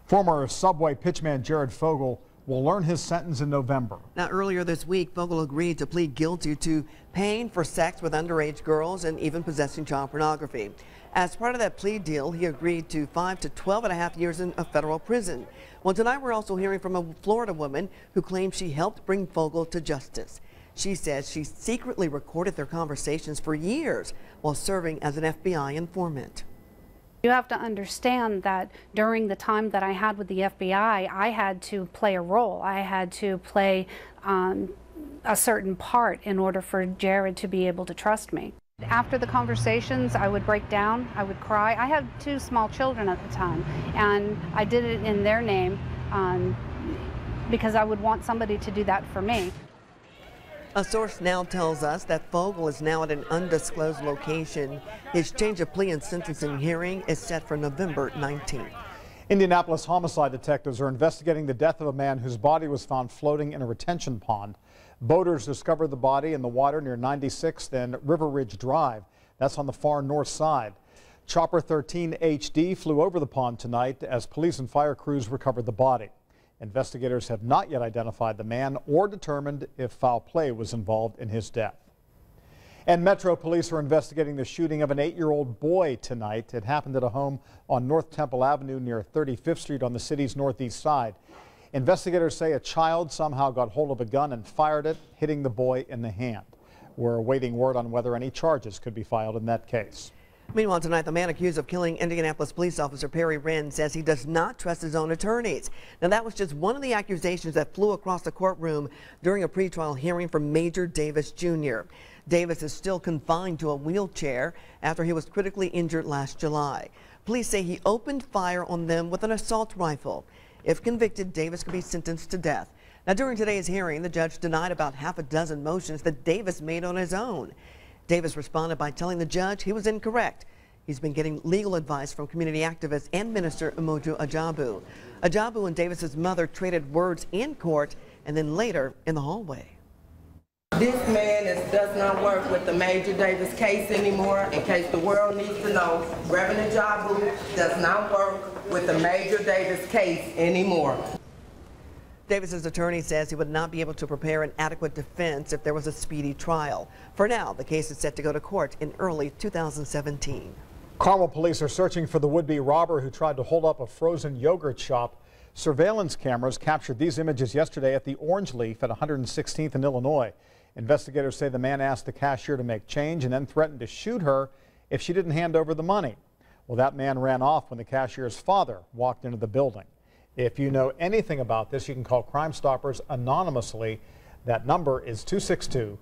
Former Subway pitchman Jared Fogle will learn his sentence in November. Now, earlier this week, Fogle agreed to plead guilty to paying for sex with underage girls and even possessing child pornography. As part of that plea deal, he agreed to 5 to 12.5 years in a federal prison. Well, tonight we're also hearing from a Florida woman who claims she helped bring Fogle to justice. She says she secretly recorded their conversations for years while serving as an FBI informant. You have to understand that during the time that I had with the FBI, I had to play a role. I had to play a certain part in order for Jared to be able to trust me. After the conversations, I would break down, I would cry. I had 2 small children at the time, and I did it in their name because I would want somebody to do that for me. A source now tells us that Fogle is now at an undisclosed location. His change of plea and sentencing hearing is set for November 19th. Indianapolis homicide detectives are investigating the death of a man whose body was found floating in a retention pond. Boaters discovered the body in the water near 96th and River Ridge Drive. That's on the far north side. Chopper 13 HD flew over the pond tonight as police and fire crews recovered the body. Investigators have not yet identified the man or determined if foul play was involved in his death. And Metro Police are investigating the shooting of an 8-year-old boy tonight. It happened at a home on North Temple Avenue near 35th Street on the city's northeast side. Investigators say a child somehow got hold of a gun and fired it, hitting the boy in the hand. We're awaiting word on whether any charges could be filed in that case. Meanwhile, tonight, the man accused of killing Indianapolis police officer Perry Wren says he does not trust his own attorneys. Now, that was just one of the accusations that flew across the courtroom during a pretrial hearing for Major Davis Jr. Davis is still confined to a wheelchair after he was critically injured last July. Police say he opened fire on them with an assault rifle. If convicted, Davis could be sentenced to death. Now, during today's hearing, the judge denied about half a dozen motions that Davis made on his own. Davis responded by telling the judge he was incorrect. He's been getting legal advice from community activist and minister Umoju Ajabu. Ajabu and Davis's mother traded words in court and then later in the hallway. This man does not work with the Major Davis case anymore. In case the world needs to know, Reverend Ajabu does not work with the Major Davis case anymore. Davis's attorney says he would not be able to prepare an adequate defense if there was a speedy trial. For now, the case is set to go to court in early 2017. Carmel police are searching for the would-be robber who tried to hold up a frozen yogurt shop. Surveillance cameras captured these images yesterday at the Orange Leaf at 116th in Illinois. Investigators say the man asked the cashier to make change and then threatened to shoot her if she didn't hand over the money. Well, that man ran off when the cashier's father walked into the building. If you know anything about this, you can call Crime Stoppers anonymously. That number is 262